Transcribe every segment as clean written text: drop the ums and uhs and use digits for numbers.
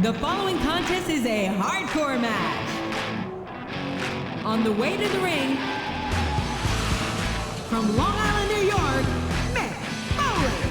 The following contest is a hardcore match. On the way to the ring, from Long Island, New York, Mick, Foley.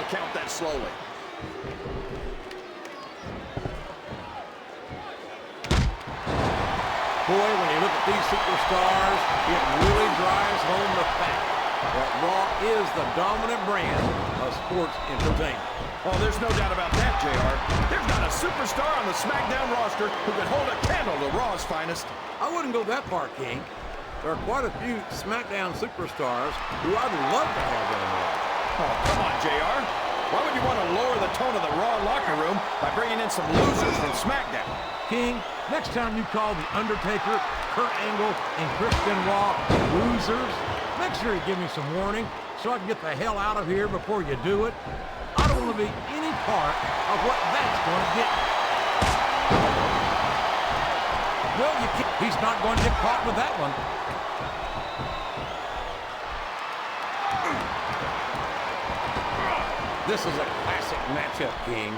Count that slowly. Boy, when you look at these superstars, it really drives home the fact that Raw is the dominant brand of sports entertainment. Oh, there's no doubt about that, JR. There's not a superstar on the SmackDown roster who could hold a candle to Raw's finest. I wouldn't go that far, King. There are quite a few SmackDown superstars who I'd love to have on Raw. Oh, come on, JR. Why would you want to lower the tone of the Raw locker room by bringing in some losers from SmackDown? King, next time you call The Undertaker, Kurt Angle, and Chris Benoit losers, make sure you give me some warning so I can get the hell out of here before you do it. I don't want to be any part of what that's going to get. Well, you can't. He's not going to get caught with that one. This is a classic matchup, King.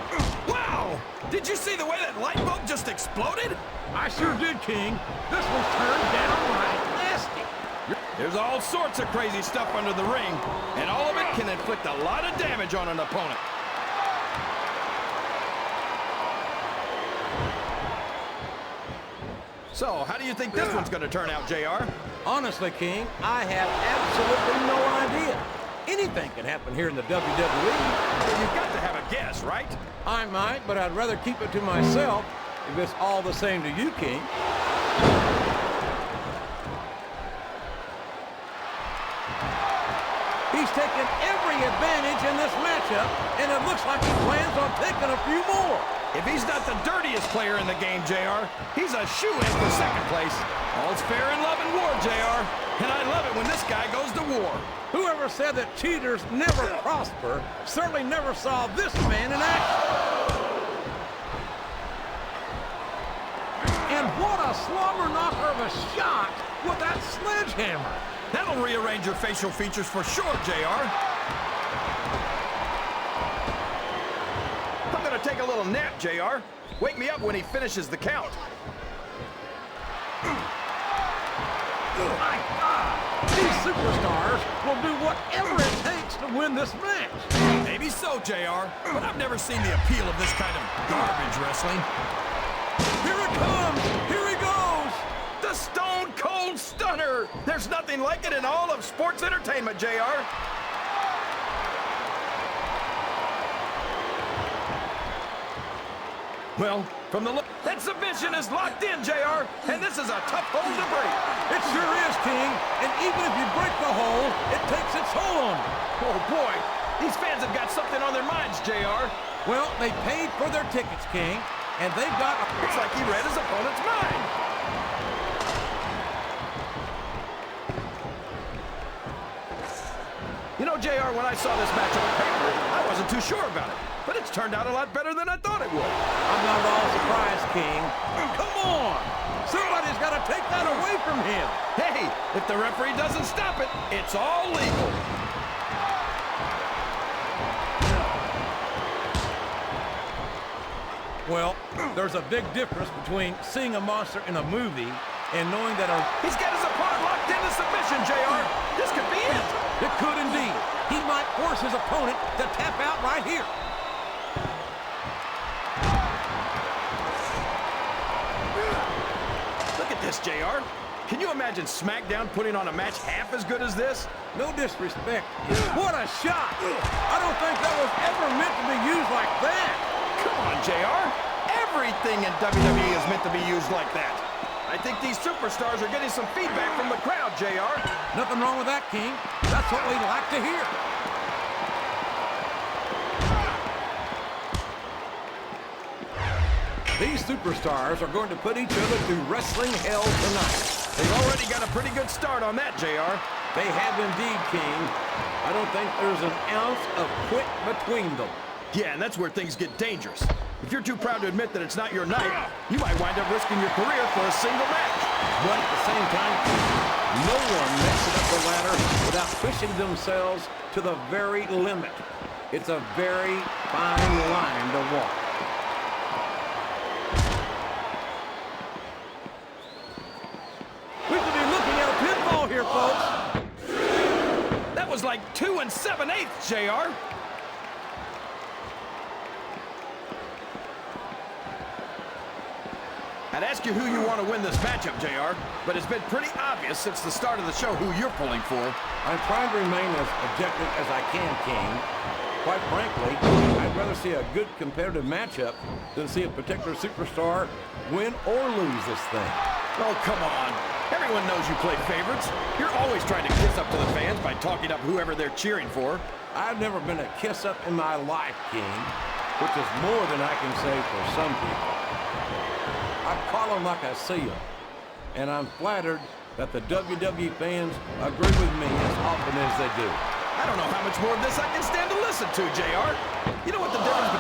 Wow! Did you see the way that light bulb just exploded? I sure did, King. This one's turned downright nasty. There's all sorts of crazy stuff under the ring, and all of it can inflict a lot of damage on an opponent. So, how do you think this one's going to turn out, JR? Honestly, King, I have absolutely no idea. Anything can happen here in the WWE. Well, you've got to have a guess, right? I might, but I'd rather keep it to myself if it's all the same to you, King. He's taken every advantage in this matchup, and it looks like he plans on taking a few more. If he's not the dirtiest player in the game, JR, he's a shoo-in for second place. All's fair in love and war, JR, and I love it when this guy goes to war. Whoever said that cheaters never prosper certainly never saw this man in action. And what a slobber knocker of a shot with that sledgehammer. That'll rearrange your facial features for sure, JR. I'm gonna take a little nap, JR. Wake me up when he finishes the count. My God! These superstars will do whatever it takes to win this match. Maybe so, JR, but I've never seen the appeal of this kind of garbage wrestling. Here it comes! Here he goes! The Stone Cold Stunner! There's nothing like it in all of sports entertainment, JR. Well, from the look, that submission is locked in, JR, and this is a tough hold to break. It sure is, King, and even if you break the hold, it takes its toll on you. Oh, boy, these fans have got something on their minds, JR. Well, they paid for their tickets, King, and they've got... It's like he read his opponent's mind. You know, JR, when I saw this match on paper, I wasn't too sure about it. But it's turned out a lot better than I thought it would. I'm not at all surprised, King. Come on! Somebody's got to take that away from him. Hey, if the referee doesn't stop it, it's all legal. Well, there's a big difference between seeing a monster in a movie and knowing that He's got his opponent locked into submission, JR. This could be it. It could indeed. He might force his opponent to tap out right here. Look at this, JR. Can you imagine SmackDown putting on a match half as good as this? No disrespect. What a shot! I don't think that was ever meant to be used like that. Come on, JR. Everything in WWE is meant to be used like that. I think these superstars are getting some feedback from the crowd, JR. Nothing wrong with that, King. That's what we like to hear. These superstars are going to put each other through wrestling hell tonight. They've already got a pretty good start on that, JR. They have indeed, King. I don't think there's an ounce of quit between them. Yeah, and that's where things get dangerous. If you're too proud to admit that it's not your night, you might wind up risking your career for a single match. But at the same time, no one makes it up the ladder without pushing themselves to the very limit. It's a very fine line to walk. We could be looking at a pinfall here, folks. That was like 2 7/8, JR. I'd ask you who you want to win this matchup, JR, but it's been pretty obvious since the start of the show who you're pulling for. I'm trying to remain as objective as I can, King. Quite frankly, I'd rather see a good competitive matchup than see a particular superstar win or lose this thing. Oh, come on. Everyone knows you play favorites. You're always trying to kiss up to the fans by talking up whoever they're cheering for. I've never been a kiss-up in my life, King, which is more than I can say for some people. I call them like I see them, and I'm flattered that the WWE fans agree with me as often as they do. I don't know how much more of this I can stand to listen to, JR. You know what the difference